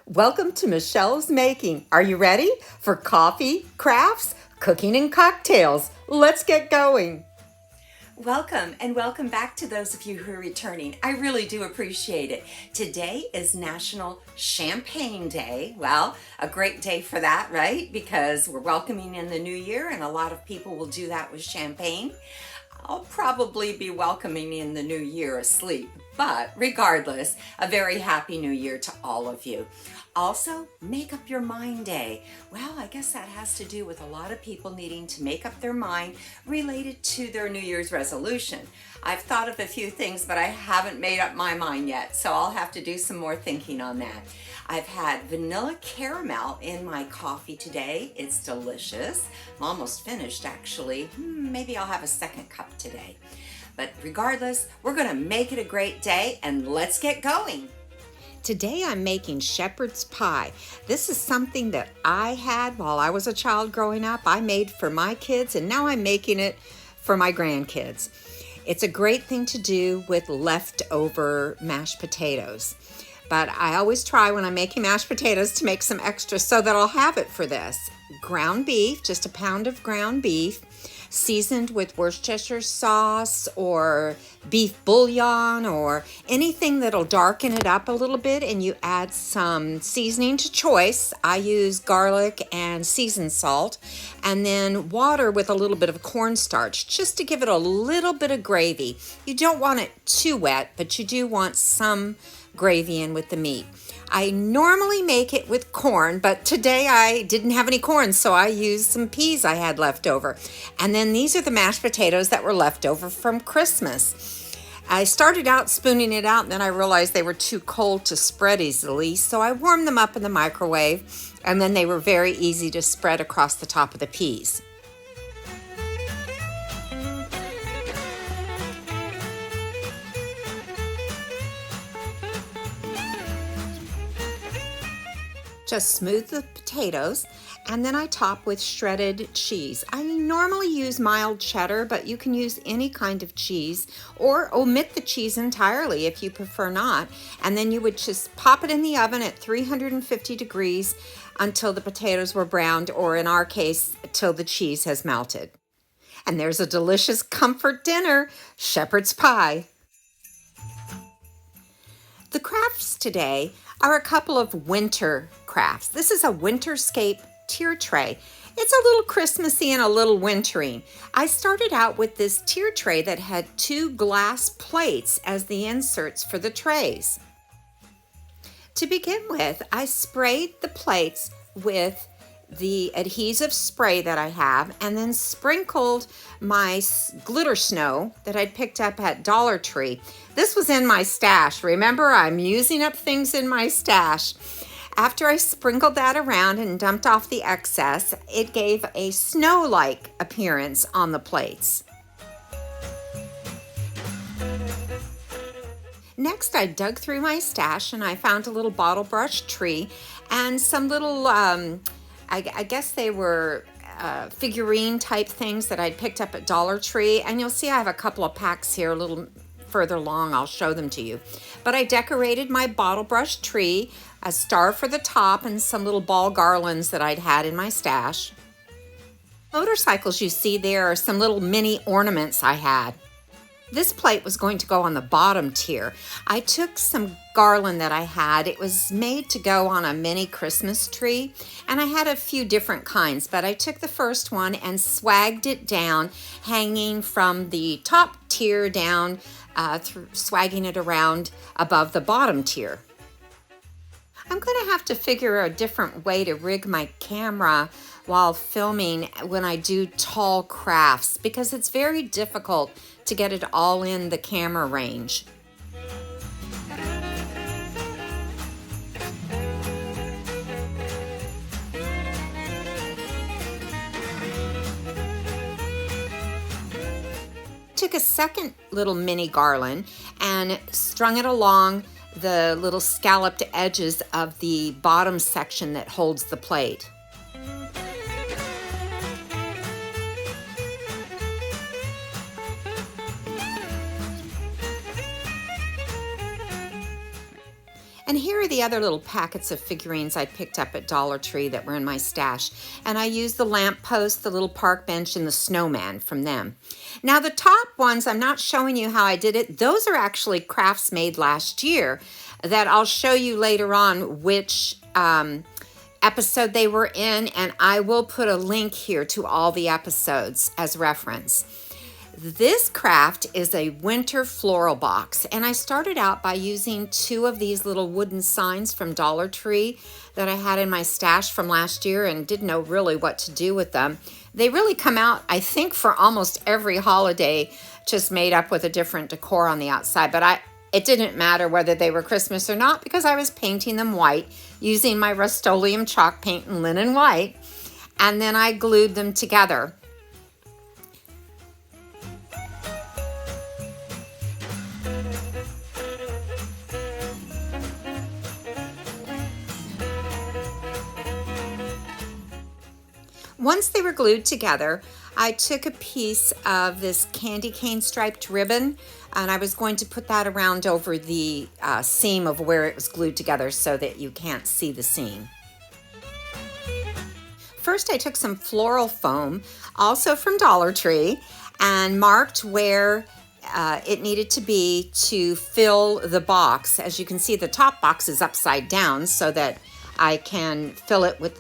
Welcome to Michelle's Making. Are you ready for coffee, crafts, cooking, and cocktails? Let's get going. Welcome and welcome back to those of you who are returning. I really do appreciate it. Today is National Champagne Day. Well, a great day for that, right? Because we're welcoming in the new year and a lot of people will do that with champagne. I'll probably be welcoming in the new year asleep, but regardless, a very happy new year to all of you. Also, Make Up Your Mind Day. Well, I guess that has to do with a lot of people needing to make up their mind related to their New Year's resolution. I've thought of a few things, but I haven't made up my mind yet, so I'll have to do some more thinking on that. I've had vanilla caramel in my coffee today. It's delicious. I'm almost finished, actually. Maybe I'll have a second cup today. But regardless, we're going to make it a great day, and let's get going. Today I'm making shepherd's pie. This is something that I had while I was a child growing up. I made for my kids, and now I'm making it for my grandkids. It's a great thing to do with leftover mashed potatoes. But I always try when I'm making mashed potatoes to make some extra so that I'll have it for this. Ground beef, just a pound of ground beef, seasoned with Worcestershire sauce or beef bouillon or anything that'll darken it up a little bit, and you add some seasoning to choice. I use garlic and seasoned salt, and then water with a little bit of cornstarch just to give it a little bit of gravy. You don't want it too wet, but you do want some gravy in with the meat. I normally make it with corn, but today I didn't have any corn, so I used some peas I had left over. And then these are the mashed potatoes that were left over from Christmas. I started out spooning it out, and then I realized they were too cold to spread easily, so I warmed them up in the microwave, and then they were very easy to spread across the top of the peas. Just smooth the potatoes, and then I top with shredded cheese. I normally use mild cheddar, but you can use any kind of cheese or omit the cheese entirely if you prefer not. And then you would just pop it in the oven at 350 degrees until the potatoes were browned, or in our case, till the cheese has melted. And there's a delicious comfort dinner, shepherd's pie. The crafts today are a couple of winter crafts. This is a Winter-Scape Tier Tray. It's a little Christmassy and a little wintering. I started out with this tier tray that had 2 glass plates as the inserts for the trays. To begin with, I sprayed the plates with the adhesive spray that I have, and then sprinkled my glitter snow that I'd picked up at Dollar Tree. This was in my stash. Remember, I'm using up things in my stash. After I sprinkled that around and dumped off the excess, it gave a snow-like appearance on the plates. Next, I dug through my stash and I found a little bottle brush tree and some little I guess they were figurine type things that I'd picked up at Dollar Tree. And you'll see I have a couple of packs here a little further along. I'll show them to you. But I decorated my bottle brush tree, a star for the top, and some little ball garlands that I'd had in my stash. Motorcycles you see there are some little mini ornaments I had. This plate was going to go on the bottom tier. I took some garland that I had. It was made to go on a mini Christmas tree, and I had a few different kinds, but I took the first one and swagged it down, hanging from the top tier down, swagging it around above the bottom tier. I'm going to have to figure a different way to rig my camera while filming when I do tall crafts, because it's very difficult to get it all in the camera range. Took a second little mini garland and strung it along the little scalloped edges of the bottom section that holds the plate. And here are the other little packets of figurines I picked up at Dollar Tree that were in my stash. And I used the lamp post, the little park bench, and the snowman from them. Now the top ones, I'm not showing you how I did it. Those are actually crafts made last year that I'll show you later on which episode they were in. And I will put a link here to all the episodes as reference. This craft is a winter floral box, and I started out by using 2 of these little wooden signs from Dollar Tree that I had in my stash from last year and didn't know really what to do with them. They really come out, I think, for almost every holiday, just made up with a different decor on the outside, but it didn't matter whether they were Christmas or not because I was painting them white using my Rust-Oleum chalk paint and linen white, and then I glued them together. Once they were glued together, I took a piece of this candy cane striped ribbon and I was going to put that around over the seam of where it was glued together so that you can't see the seam. First, I took some floral foam, also from Dollar Tree, and marked where it needed to be to fill the box. As you can see, the top box is upside down so that I can fill it with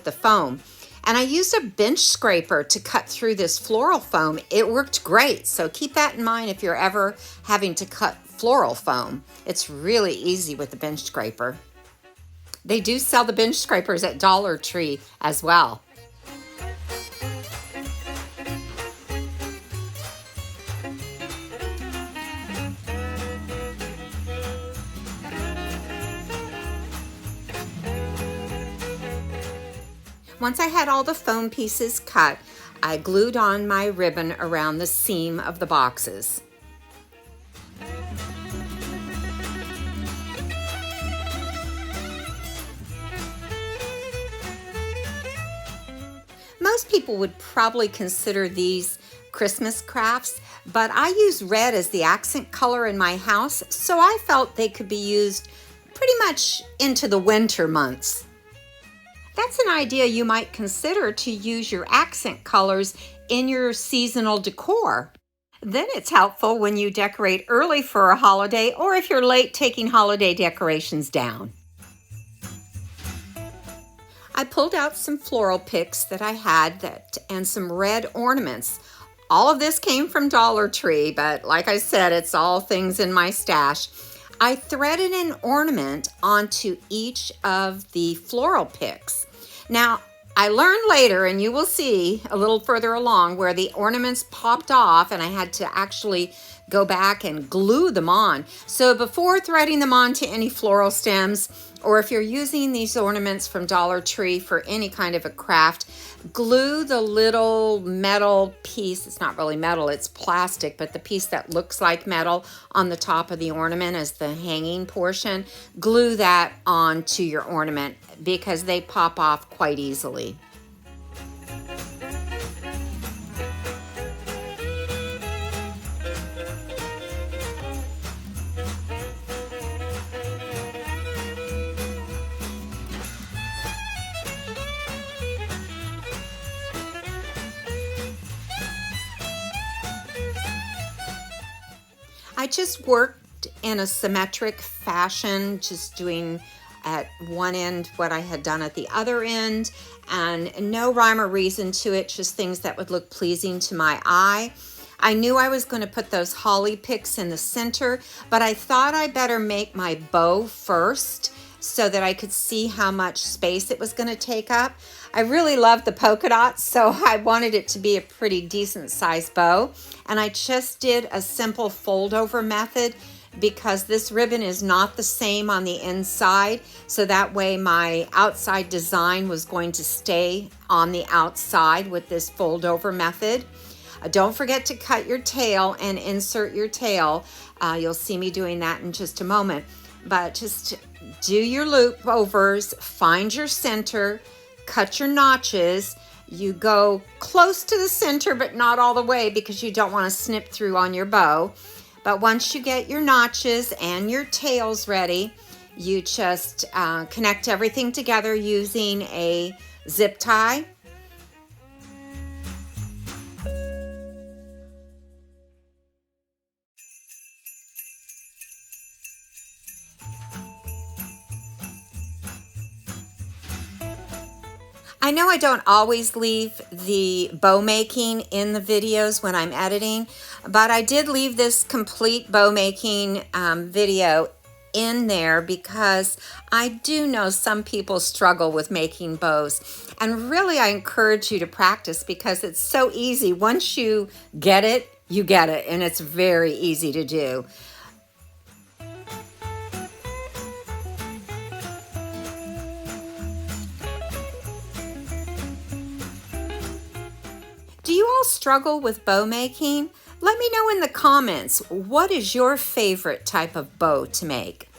the foam. And I used a bench scraper to cut through this floral foam. It worked great, so keep that in mind if you're ever having to cut floral foam. It's really easy with the bench scraper. They do sell the bench scrapers at Dollar Tree as well. Once I had all the foam pieces cut, I glued on my ribbon around the seam of the boxes. Most people would probably consider these Christmas crafts, but I use red as the accent color in my house, so I felt they could be used pretty much into the winter months. That's an idea you might consider to use your accent colors in your seasonal decor. Then it's helpful when you decorate early for a holiday or if you're late taking holiday decorations down. I pulled out some floral picks that I had and some red ornaments. All of this came from Dollar Tree, but like I said, it's all things in my stash. I threaded an ornament onto each of the floral picks. Now, I learned later, and you will see a little further along, where the ornaments popped off and I had to actually go back and glue them on. So before threading them onto any floral stems, or if you're using these ornaments from Dollar Tree for any kind of a craft, glue the little metal piece. It's not really metal, it's plastic, but the piece that looks like metal on the top of the ornament as the hanging portion, glue that onto your ornament because they pop off quite easily. I just worked in a symmetric fashion, just doing at one end what I had done at the other end, and no rhyme or reason to it, just things that would look pleasing to my eye. I knew I was going to put those holly picks in the center, but I thought I better make my bow first so that I could see how much space it was going to take up. I really love the polka dots, so I wanted it to be a pretty decent sized bow. And I just did a simple fold over method because this ribbon is not the same on the inside. So that way my outside design was going to stay on the outside with this fold over method. Don't forget to cut your tail and insert your tail. You'll see me doing that in just a moment. But just do your loop overs, find your center, cut your notches. You go close to the center, but not all the way because you don't want to snip through on your bow. But once you get your notches and your tails ready, You just connect everything together using a zip tie. I know I don't always leave the bow making in the videos when I'm editing, but I did leave this complete bow making video in there because I do know some people struggle with making bows. And really, I encourage you to practice because it's so easy. Once you get it, and it's very easy to do. Do you all struggle with bow making? Let me know in the comments, what is your favorite type of bow to make?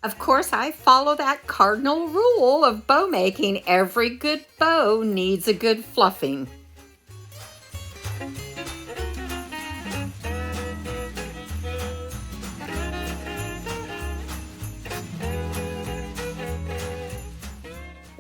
Of course, I follow that cardinal rule of bow making. Every good bow needs a good fluffing.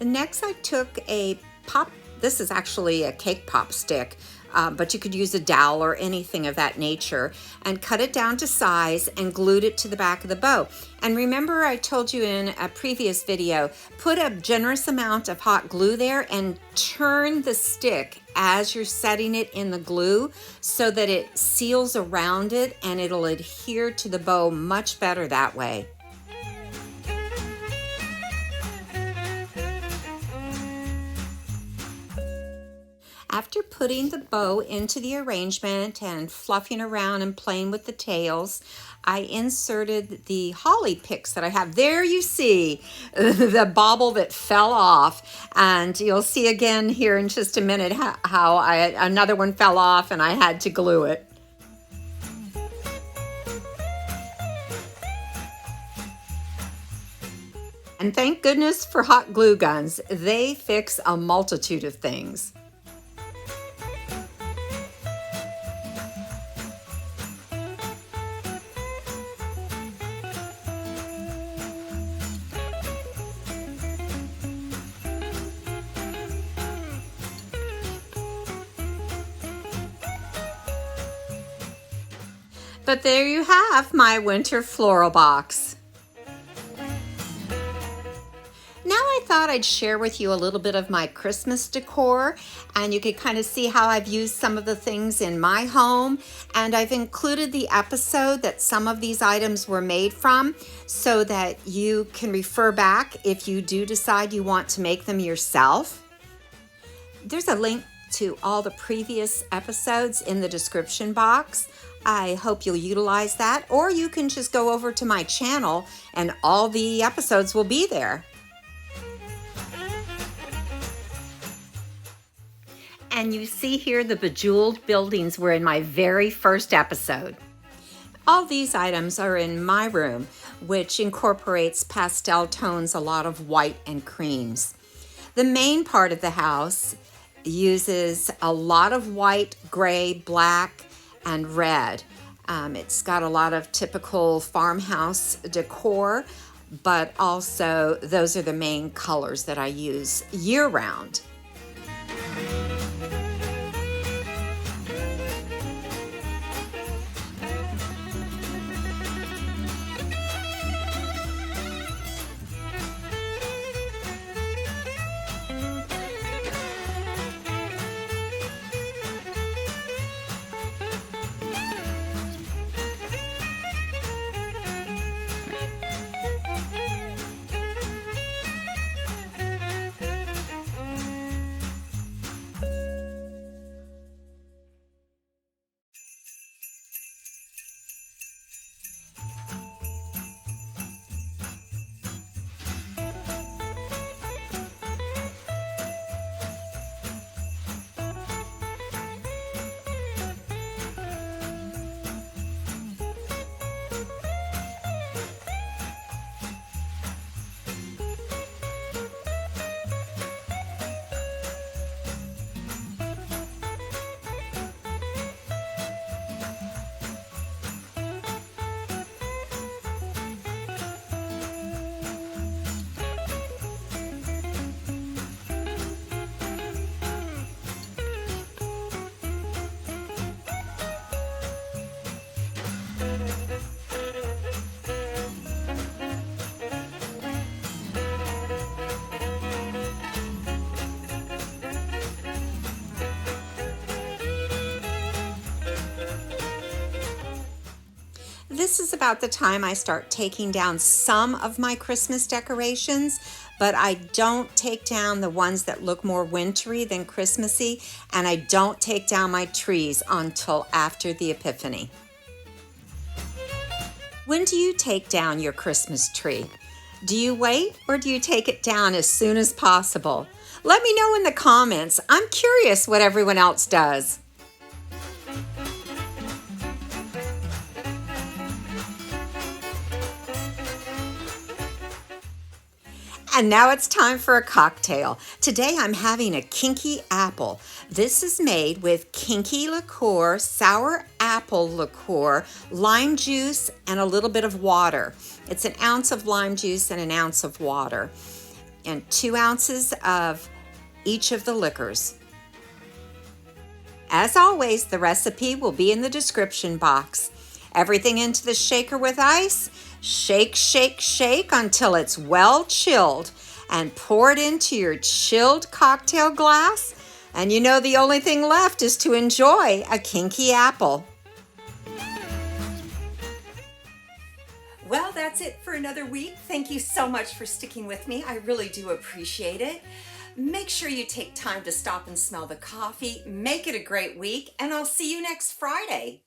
Next, I took a pop, this is actually a cake pop stick, but you could use a dowel or anything of that nature, and cut it down to size and glued it to the back of the bow. And remember, I told you in a previous video, put a generous amount of hot glue there and turn the stick as you're setting it in the glue so that it seals around it and it'll adhere to the bow much better that way. After putting the bow into the arrangement and fluffing around and playing with the tails, I inserted the holly picks that I have. There you see the bauble that fell off, and you'll see again here in just a minute how another one fell off and I had to glue it. And thank goodness for hot glue guns. They fix a multitude of things. But there you have my winter floral box. Now I thought I'd share with you a little bit of my Christmas decor, and you could kind of see how I've used some of the things in my home, and I've included the episode that some of these items were made from so that you can refer back if you do decide you want to make them yourself. There's a link to all the previous episodes in the description box. I hope you'll utilize that, or you can just go over to my channel and all the episodes will be there. And you see here the bejeweled buildings were in my very first episode. All these items are in my room, which incorporates pastel tones, a lot of white and creams. The main part of the house uses a lot of white, gray, black, and red. It's got a lot of typical farmhouse decor, but also those are the main colors that I use year-round. this is about the time I start taking down some of my Christmas decorations, but I don't take down the ones that look more wintry than Christmassy, and I don't take down my trees until after the Epiphany. When do you take down your Christmas tree? Do you wait or do you take it down as soon as possible? Let me know in the comments. I'm curious what everyone else does. And now it's time for a cocktail. Today I'm having a Kinky Apple. This is made with Kinky liqueur, sour apple liqueur, lime juice, and a little bit of water. It's an ounce of lime juice and an ounce of water, and 2 ounces of each of the liquors. As always, the recipe will be in the description box. Everything into the shaker with ice. Shake, shake, shake until it's well chilled, and pour it into your chilled cocktail glass. And you know the only thing left is to enjoy a Kinky Apple. Well, that's it for another week. Thank you so much for sticking with me. I really do appreciate it. Make sure you take time to stop and smell the coffee. Make it a great week, and I'll see you next Friday.